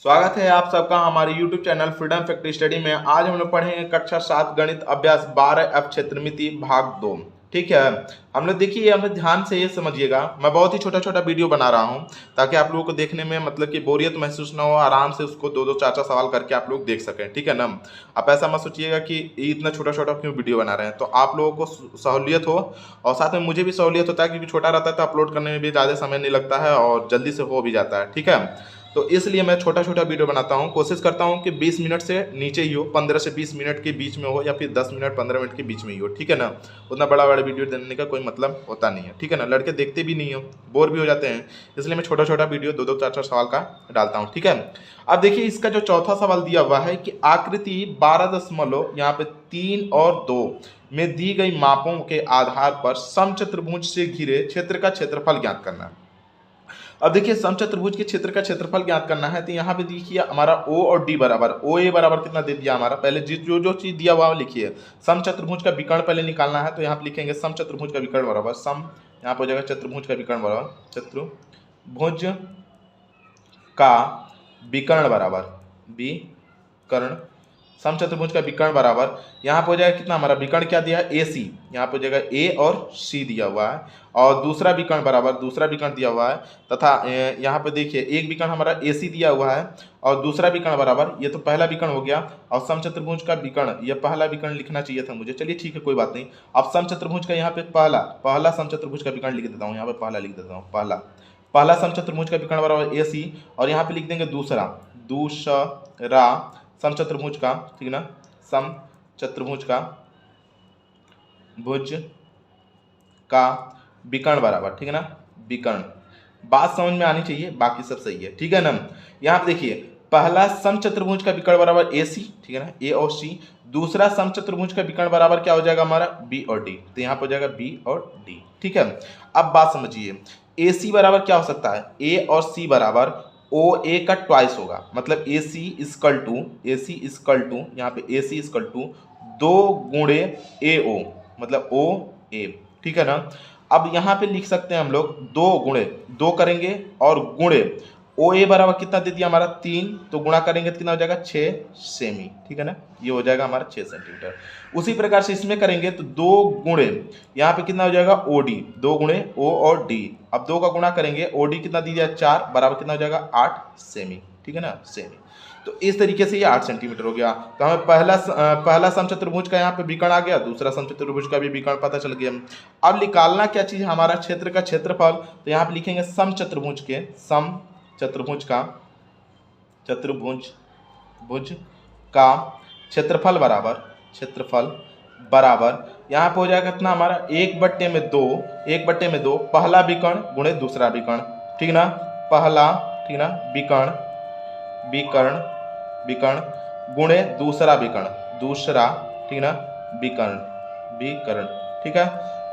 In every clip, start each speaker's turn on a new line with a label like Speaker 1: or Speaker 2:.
Speaker 1: स्वागत है आप सबका हमारे YouTube channel freedom factory study में। आज हम लोग पढ़ेंगे कक्षा 7 गणित अभ्यास 12 F क्षेत्रमिति भाग 2। ठीक है, हम लोग देखिए, हम लोग ध्यान से ये समझिएगा। मैं बहुत ही छोटा छोटा वीडियो बना रहा हूँ ताकि आप लोगों को देखने में मतलब कि बोरियत महसूस ना हो, आराम से उसको दो चार सवाल करके आप लोग देख सकें। ठीक है ना, आप ऐसा मत सोचिएगा कि इतना छोटा छोटा क्यों वीडियो बना रहे हैं। तो आप लोगों को सहूलियत हो और साथ में मुझे भी सहूलियत होता है, क्योंकि छोटा रहता है तो अपलोड करने में भी ज़्यादा समय नहीं लगता है और जल्दी से हो भी जाता है। ठीक है, तो इसलिए मैं छोटा छोटा वीडियो बनाता हूँ। कोशिश करता हूँ कि 20 मिनट से नीचे ही हो, 15 से 20 मिनट के बीच में हो, या फिर 10 मिनट 15 मिनट के बीच में ही हो। ठीक है ना, उतना बड़ा वीडियो देने का कोई मतलब होता नहीं है। ठीक है ना, लड़के देखते भी नहीं हो, बोर भी हो जाते हैं, इसलिए मैं छोटा छोटा वीडियो दो चार सवाल का डालता हूँ। ठीक है, अब देखिए इसका जो चौथा सवाल दिया हुआ है कि आकृति 12 यहाँ पे 3 और 2 में दी गई मापों के आधार पर समचतुर्भुज से घिरे क्षेत्र का क्षेत्रफल ज्ञात करना है। अब देखिए समचतुर्भुज के क्षेत्र का क्षेत्रफल ज्ञात करना है, तो यहाँ पे देखिए हमारा O और D बराबर, OA बराबर कितना दे दिया हमारा, पहले जो चीज दिया हुआ लिखिए। समचतुर्भुज का विकर्ण पहले निकालना है, तो यहाँ पे लिखेंगे समचतुर्भुज का विकर्ण बराबर सम, यहाँ पे हो जाएगा चतुर्भुज का विकर्ण बराबर चतुर्भुज का विकर्ण बराबर विकर्ण, समचतुर्भुज का विकर्ण बराबर यहाँ पे हो जाएगा कितना, हमारा विकर्ण क्या दिया है AC, यहाँ पे हो जाएगा A और C दिया हुआ है, और दूसरा विकर्ण बराबर दूसरा विकर्ण दिया हुआ है, तथा यहाँ पे देखिए एक विकर्ण हमारा AC दिया हुआ है और दूसरा विकर्ण बराबर, ये तो पहला विकर्ण हो गया, और समचतुर्भुज का विकर्ण, ये पहला विकर्ण लिखना चाहिए था मुझे, चलिए ठीक है कोई बात नहीं। अब समचतुर्भुज का यहाँ पे पहला समचतुर्भुज का विकर्ण लिख देता हूँ, यहाँ पे पहला लिख देता हूँ, पहला समचतुर्भुज का विकर्ण बराबर AC, और यहाँ पे लिख देंगे दूसरा समचतुर्भुज का, ठीक ना, समचतुर्भुज का भुज का विकर्ण बराबर, ठीक है ना, विकर्ण। बात समझ में आनी चाहिए, बाकी सब सही है। ठीक है ना, यहाँ पे देखिए पहला समचतुर्भुज का विकर्ण बराबर AC, ठीक है ना, A और C, दूसरा समचतुर्भुज का विकर्ण बराबर क्या हो जाएगा हमारा B और D, तो यहाँ पे हो जाएगा B और D। ठीक है, अब बात समझिए, AC बराबर क्या हो सकता है, A और C बराबर OA का ट्वाइस होगा, मतलब AC इक्वल टू यहाँ पे AC इक्वल टू 2 गुणे AO, मतलब OA। ठीक है ना, अब यहाँ पे लिख सकते हैं हम लोग 2 करेंगे और गुणे OA बराबर कितना दे दिया हमारा 3, तो गुणा करेंगे तो कितना हो जाएगा 6 सेमी। ठीक है ना, ये हो जाएगा हमारा 6 सेंटीमीटर। उसी प्रकार से इसमें करेंगे तो 2 गुणे यहाँ पे कितना हो जाएगा OD, 2 गुणे O और D, अब 2 का गुणा करेंगे, OD कितना दी दिया 4, बराबर कितना हो जाएगा 8 सेमी। ठीक है ना, सेमी। तो इस तरीके से ये 8 सेंटीमीटर हो गया। तो हमें पहला समचतुर्भुज का यहाँ पे विकर्ण आ गया, दूसरा समचतुर्भुज का भी विकर्ण पता चल गया। अब निकालना क्या चीज, हमारा क्षेत्र का क्षेत्रफल, तो यहाँ पे लिखेंगे समचतुर्भुज का क्षेत्रफल बराबर यहाँ पे हो जाएगा कितना हमारा 1/2 पहला विकर्ण गुणे दूसरा विकर्ण। ठीक ना, पहला, ठीक ना, विकर्ण गुणे दूसरा विकर्ण, ठीक ना, विकर्ण। ठीक है,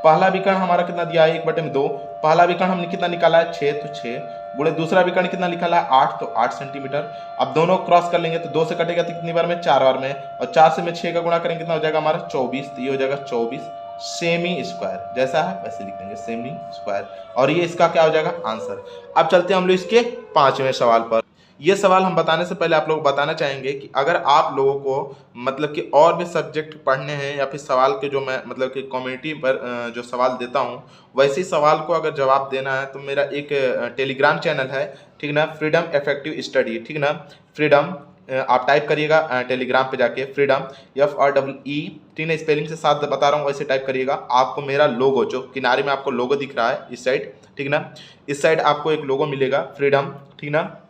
Speaker 1: पहला विकर्ण हमारा कितना दिया है 1/2, पहला विकर्ण हमने कितना निकाला है 6, तो 6 गुणे दूसरा विकर्ण कितना निकाला है 8, तो 8 सेंटीमीटर। अब दोनों क्रॉस कर लेंगे तो 2 से कटेगा तो कितनी बार में 4 बार में, और 4 से में 6 का गुणा करेंगे कितना हो जाएगा हमारा 24, तो ये हो जाएगा 24 सेमी स्क्वायर, जैसा है वैसे लिख देंगे सेमी स्क्वायर, और ये इसका क्या हो जाएगा आंसर। अब चलते हैं हम लोग इसके 5वें सवाल पर। ये सवाल हम बताने से पहले आप लोग बताना चाहेंगे कि अगर आप लोगों को मतलब कि और भी सब्जेक्ट पढ़ने हैं, या फिर सवाल के जो मैं मतलब कि कम्युनिटी पर जो सवाल देता हूँ वैसे ही सवाल को अगर जवाब देना है, तो मेरा एक टेलीग्राम चैनल है, ठीक ना, फ्रीडम इफेक्टिव स्टडी, ठीक ना, फ्रीडम आप टाइप करिएगा टेलीग्राम पे जाके, फ्रीडम FREE, ठीक है, स्पेलिंग से साथ बता रहा हूँ वैसे टाइप करिएगा। आपको मेरा लोगो, जो किनारे में आपको लोगो दिख रहा है इस साइड, ठीक ना, इस साइड आपको एक लोगो मिलेगा फ्रीडम, ठीक ना,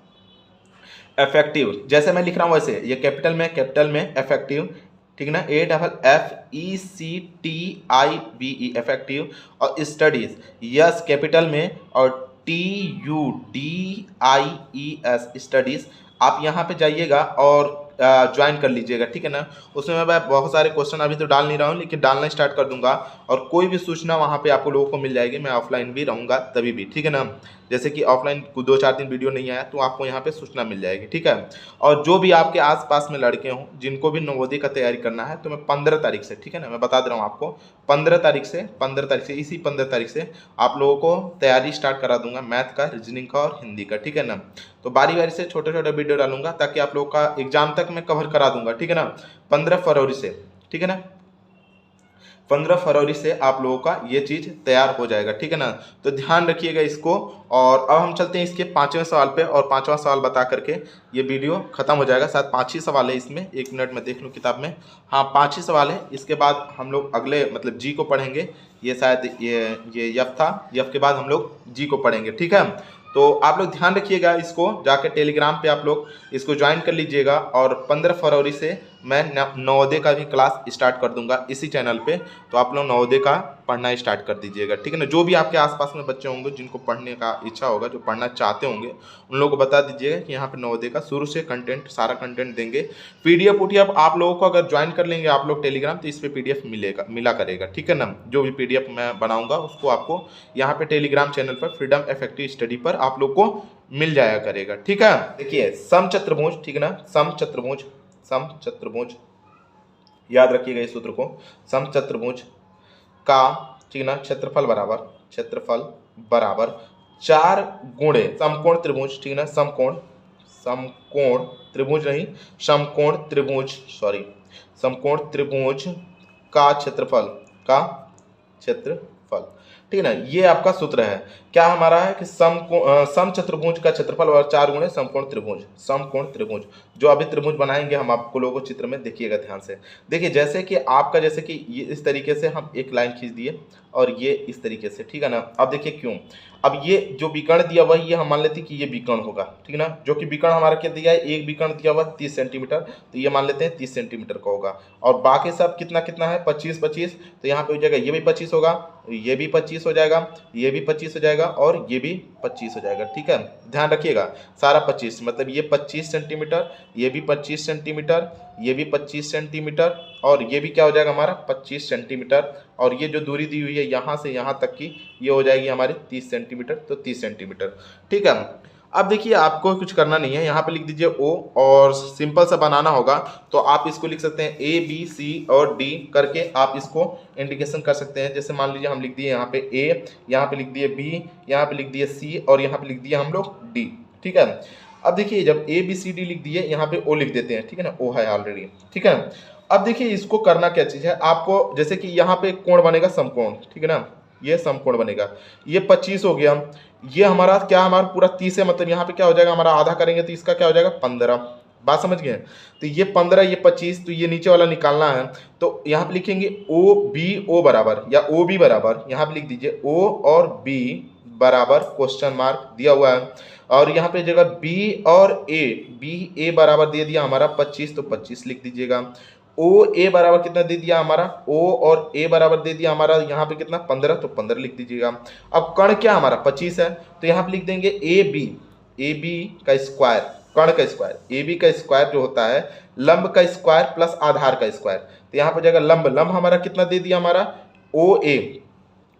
Speaker 1: इफेक्टिव, जैसे मैं लिख रहा हूँ वैसे, ये कैपिटल में इफेक्टिव, ठीक ना, AFFECTIVE इफेक्टिव, और स्टडीज यस कैपिटल में और TUDIES स्टडीज। आप यहाँ पे जाइएगा और ज्वाइन कर लीजिएगा। ठीक है ना, उसमें मैं बहुत सारे क्वेश्चन अभी तो डाल नहीं रहा हूँ, लेकिन डालना स्टार्ट कर दूंगा, और कोई भी सूचना वहाँ पे आपको लोगों को मिल जाएगी, मैं ऑफलाइन भी रहूँगा तभी भी। ठीक है ना, जैसे कि ऑफलाइन 2-4 दिन वीडियो नहीं आया तो आपको यहाँ पे सूचना मिल जाएगी, ठीक है। और जो भी आपके आसपास में लड़के हों जिनको भी नवोदय का तैयारी करना है तो मैं 15 तारीख से, ठीक है ना, मैं बता दे रहा हूँ आपको 15 तारीख से इसी 15 तारीख से आप लोगों को तैयारी स्टार्ट करा दूंगा मैथ का, रीजनिंग का और हिंदी का, ठीक है ना। तो बारी बारी से छोटे छोटे वीडियो डालूंगा ताकि आप लोगों का एग्जाम तक मैं कवर करा दूंगा, ठीक है ना। 15 फरवरी से, ठीक है ना, 15 फरवरी से आप लोगों का ये चीज़ तैयार हो जाएगा, ठीक है ना। तो ध्यान रखिएगा इसको। और अब हम चलते हैं इसके 5वें सवाल पे, और 5वां सवाल बता करके ये वीडियो खत्म हो जाएगा। शायद 5 ही सवाल है इसमें, 1 मिनट में देख लूँ किताब में। हाँ, 5 ही सवाल है। इसके बाद हम लोग अगले मतलब जी को पढ़ेंगे। ये शायद ये यफ था, यफ के बाद हम लोग जी को पढ़ेंगे, ठीक है। तो आप लोग ध्यान रखिएगा, इसको जाके टेलीग्राम पे आप लोग इसको ज्वाइन कर लीजिएगा। और 15 फरवरी से मैं नवोदय का भी क्लास स्टार्ट कर दूंगा इसी चैनल पे। तो आप लोग नवोदय का पढ़ना स्टार्ट कर दीजिएगा, ठीक है ना। जो भी आपके आसपास में बच्चे होंगे जिनको पढ़ने का इच्छा होगा, जो पढ़ना चाहते होंगे, उन लोगों को बता दीजिएगा कि यहाँ पे नवोदय का शुरू से कंटेंट, सारा कंटेंट देंगे। पीडीएफ उटीएफ आप लोगों को अगर ज्वाइन कर लेंगे आप लोग टेलीग्राम, तो इस पर पीडीएफ मिला करेगा, ठीक है ना। जो भी पीडीएफ मैं बनाऊंगा उसको आपको यहाँ पे टेलीग्राम चैनल पर फ्रीडम इफेक्टिव स्टडी पर आप लोग को मिल जाया करेगा, ठीक है। देखिए समचतुर्भुज, ठीक है ना, समचतुर्भुज याद रखिएगा इस सूत्र को। समचतुर्भुज का, ठीक है ना, क्षेत्रफल बराबर 4 गुणे समकोण त्रिभुज, ठीक है ना, समकोण त्रिभुज नहीं, समकोण त्रिभुज का क्षेत्रफल, ठीक है ना। ये आपका सूत्र है। क्या हमारा है कि समचतुर्भुज का क्षेत्रफल और 4 गुणे समकोण त्रिभुज। जो अभी त्रिभुज बनाएंगे हम आपको लोगों को चित्र में, देखिएगा ध्यान से। देखिए जैसे कि आपका, जैसे कि ये इस तरीके से हम एक लाइन खींच दिए और ये इस तरीके से, ठीक है ना। अब देखिए क्यों, अब ये जो विकर्ण दिया हुआ है ये हम मान लेते हैं कि ये विकर्ण होगा, ठीक है ना। जो कि विकर्ण हमारा क्या दिया है, एक विकर्ण दिया हुआ 30 सेंटीमीटर, तो ये मान लेते हैं 30 सेंटीमीटर का होगा। और बाकी सब कितना कितना है, 25, तो यहाँ पे हो जाएगा ये भी 25 होगा, ये भी 25 हो जाएगा, ये भी 25 हो जाएगा और ये भी 25 हो जाएगा, ठीक है। ध्यान रखिएगा सारा 25, मतलब ये 25 सेंटीमीटर, ये भी 25 सेंटीमीटर, ये भी 25 सेंटीमीटर और ये भी क्या हो जाएगा हमारा 25 सेंटीमीटर। और ये जो दूरी दी हुई है यहाँ से यहाँ तक की, ये हो जाएगी हमारी 30 सेंटीमीटर, तो 30 सेंटीमीटर, ठीक है। अब देखिए आपको कुछ करना नहीं है, यहाँ पे लिख दीजिए ओ, और सिंपल सा बनाना होगा। तो आप इसको लिख सकते हैं ए बी सी और डी करके आप इसको इंडिकेशन कर सकते हैं। जैसे मान लीजिए हम लिख दिए यहाँ पे ए, यहाँ पे लिख दिए बी, यहाँ पे लिख दिए सी और यहाँ पे लिख दिए हम लोग डी, ठीक है। अब देखिए जब ए बी सी डी लिख दिए, यहाँ पे ओ लिख देते हैं, ठीक है ना, ओ है ऑलरेडी, ठीक है। अब देखिए इसको करना क्या चीज़ है आपको, जैसे कि यहाँ पे कोण बनेगा समकोण, ठीक है ना, ये समकोण बनेगा, ये 25 हो गया, ये हमारा क्या, हमारा पूरा 30 है, मतलब यहाँ पे क्या हो जाएगा हमारा आधा करेंगे तो इसका क्या हो जाएगा 15, बात समझ गए। तो ये 15, ये 25, तो ये नीचे वाला निकालना है। तो यहाँ पे लिखेंगे ओ बी ओ बराबर, या ओ बी बराबर, यहाँ पे लिख दीजिए ओ और बी बराबर क्वेश्चन मार्क दिया हुआ है। और यहाँ पे जगह बी और बी ए बराबर दे दिया हमारा 25, तो 25 लिख दीजिएगा। ओ ए बराबर कितना दे दिया हमारा, ओ और ए बराबर दे दिया हमारा यहाँ पे कितना 15, तो 15 लिख दीजिएगा। अब कर्ण क्या हमारा 25 है, तो यहाँ पे लिख देंगे ए बी का स्क्वायर, कर्ण का स्क्वायर, ए बी का स्क्वायर जो होता है लंब का स्क्वायर प्लस आधार का स्क्वायर। तो यहाँ पे जगह लंब हमारा कितना दे दिया हमारा ओ ए,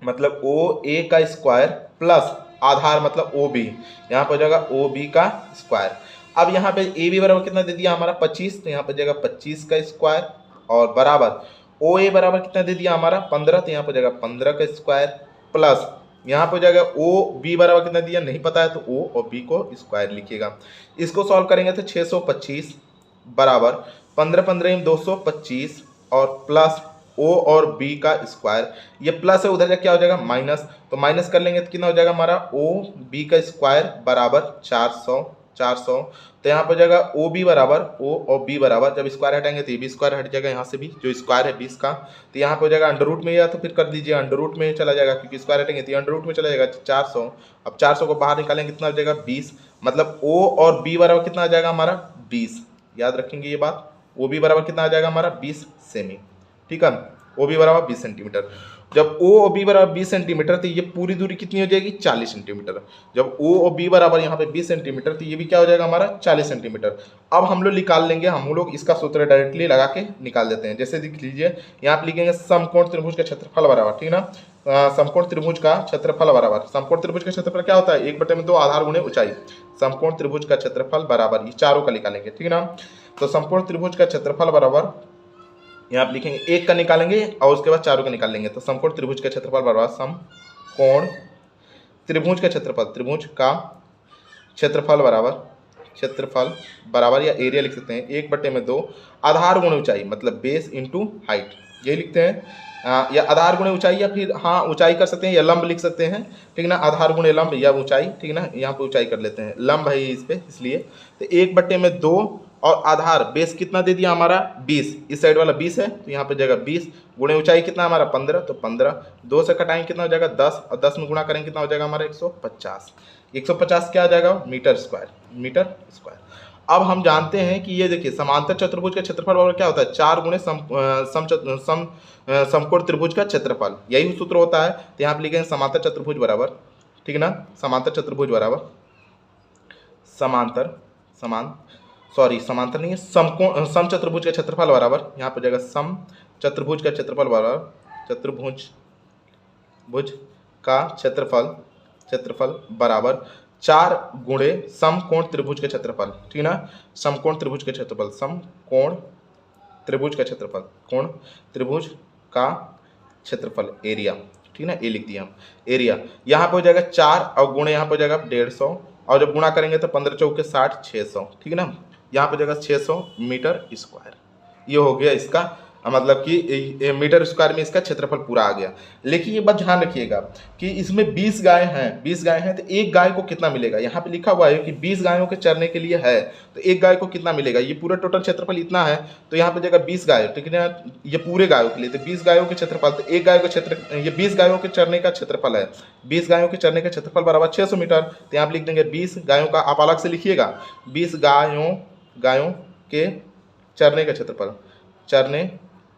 Speaker 1: मतलब ओ ए का स्क्वायर प्लस आधार मतलब ओ बी, यहाँ पर जाएगा ओ बी का स्क्वायर। अब यहाँ पे ए बी बराबर कितना दे दिया हमारा 25, तो यहाँ पर जाएगा 25 का स्क्वायर और बराबर ओ ए बराबर कितना दे दिया हमारा 15, तो यहाँ पर जाएगा 15 का स्क्वायर प्लस यहाँ पर जाएगा ओ बी बराबर कितना दिया नहीं पता है, तो ओ और बी को स्क्वायर लिखिएगा। इसको सॉल्व करेंगे तो 625 बराबर 15 15 225 और प्लस ओ और बी का स्क्वायर, ये प्लस है उधर जा क्या हो जाएगा माइनस, तो माइनस कर लेंगे तो कितना हो जाएगा हमारा ओ बी का स्क्वायर बराबर 400। तो यहाँ पर जाएगा ओ बी बराबर ओ और बी बराबर, जब स्क्वायर हटाएंगे तो ये भी स्क्वायर हट जाएगा यहाँ से भी, जो स्क्वायर है 20 का, तो यहाँ पर हो जाएगा अंडर रूट में, या तो फिर कर दीजिए अंडर रूट में चला जाएगा, क्योंकि स्क्वायर हटेंगे तो अंडर रूट में चला जाएगा 400। अब 400 को बाहर निकालेंगे कितना हो जाएगा 20, मतलब ओ और बी बराबर कितना आ जाएगा हमारा 20, याद रखेंगे ये बात, ओ बी बराबर कितना आ जाएगा हमारा 20 सेमी, ठीक है। ओ बी बराबर 20 सेंटीमीटर। जब ओ और बी बराबर 20 सेंटीमीटर तो ये पूरी दूरी कितनी हो जाएगी 40 सेंटीमीटर। जब ओ और बी बराबर यहाँ पे 20 सेंटीमीटर तो ये भी क्या हो जाएगा हमारा 40 सेंटीमीटर। अब हम लोग निकाल लेंगे, हम लोग इसका सूत्र डायरेक्टली लगा के निकाल देते हैं। जैसे देख लीजिए यहाँ पे लिखेंगे समकोण त्रिभुज का क्षेत्रफल बराबर, ठीक ना, समकोण त्रिभुज का क्षेत्रफल बराबर, समकोण त्रिभुज का क्षेत्रफल क्या होता है 1/2 आधार गुणे ऊंचाई। समकोण त्रिभुज का क्षेत्रफल बराबर, ये चारों का निकालेंगे, ठीक ना। तो समकोण त्रिभुज का क्षेत्रफल बराबर यहाँ आप लिखेंगे एक का निकालेंगे और उसके बाद चारों का निकाल लेंगे। तो समकोण त्रिभुज का क्षेत्रफल बराबर समकोण त्रिभुज का क्षेत्रफल, त्रिभुज का क्षेत्रफल बराबर या एरिया लिख सकते हैं 1/2 आधार गुणे ऊंचाई, मतलब बेस इंटू हाइट, ये लिखते हैं। या आधार गुणे ऊंचाई या फिर हाँ ऊंचाई कर सकते हैं या लंब लिख सकते हैं, ठीक ना, आधार गुणे लंब या ऊंचाई, ठीक ना। यहाँ पे ऊंचाई कर लेते हैं, लंब है इस पे इसलिए। तो 1/2 और आधार बेस कितना दे दिया हमारा 20, इस साइड वाला 20 है तो यहाँ पे जगह 20 गुणे ऊंचाई कितना हमारा 15, तो 15 2 से कटाएंगे कितना हो जाएगा 10 और 10 में गुणा करेंगे कितना हो जाएगा हमारा 150। 150 क्या आ जाएगा मीटर स्क्वायर। अब हम जानते हैं कि ये देखिए समांतर चतुर्भुज का क्षेत्रफल बराबर क्या होता है 4 गुणे समकोण त्रिभुज का क्षेत्रफल, यही सूत्र होता है। तो यहाँ पे लिखेंगे समांतर चतुर्भुज बराबर, ठीक ना, समांतर चतुर्भुज बराबर समांतर नहीं है, सम चतुर्भुज का क्षेत्रफल बराबर, यहाँ पर जाएगा सम चतुर्भुज का क्षेत्रफल बराबर चतुर्भुज का क्षेत्रफल बराबर 4 गुणे समकोण त्रिभुज के क्षेत्रफल, ठीक ना, समकोण त्रिभुज के क्षेत्रफल, समकोण त्रिभुज का क्षेत्रफल, कोण त्रिभुज का क्षेत्रफल एरिया, ठीक ना, ये लिख दिया हम एरिया। यहाँ पे हो जाएगा 4 और गुणे यहाँ पे हो जाएगा 150 और जब गुणा करेंगे तो 15 चौके 60 600, ठीक है ना, यहाँ पे जगह 600 मीटर स्क्वायर। ये हो गया इसका मतलब कि मीटर स्क्वायर में इसका क्षेत्रफल पूरा आ गया। लेकिन ये बात ध्यान रखिएगा कि इसमें 20 गाय हैं तो एक गाय को कितना मिलेगा, यहाँ पे लिखा हुआ है कि 20 गायों के चरने के लिए है तो एक गाय को कितना मिलेगा, ये पूरा टोटल क्षेत्रफल इतना है तो यहाँ पे जगह 20 गाय, ठीक है, ये पूरे गायों के लिए तो 20 गायों के क्षेत्रफल, तो एक गाय का ये 20 गायों के चरने का क्षेत्रफल है, 20 गायों के चरने का क्षेत्रफल बराबर 600 मीटर। तो यहाँ पे लिख देंगे 20 गायों का, आप अलग से लिखिएगा 20 गायों के चरने का क्षेत्रफल, चरने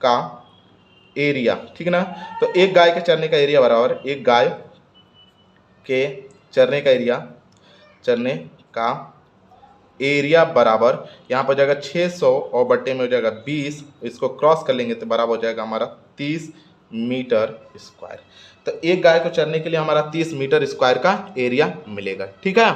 Speaker 1: का एरिया, ठीक है ना। तो एक गाय के चरने का एरिया बराबर एक गाय के चरने का एरिया बराबर यहाँ पर जाएगा 600 और बट्टे में हो जाएगा 20, इसको क्रॉस कर लेंगे तो बराबर हो जाएगा हमारा 30 मीटर स्क्वायर। तो एक गाय को चरने के लिए हमारा 30 मीटर स्क्वायर का एरिया मिलेगा, ठीक है।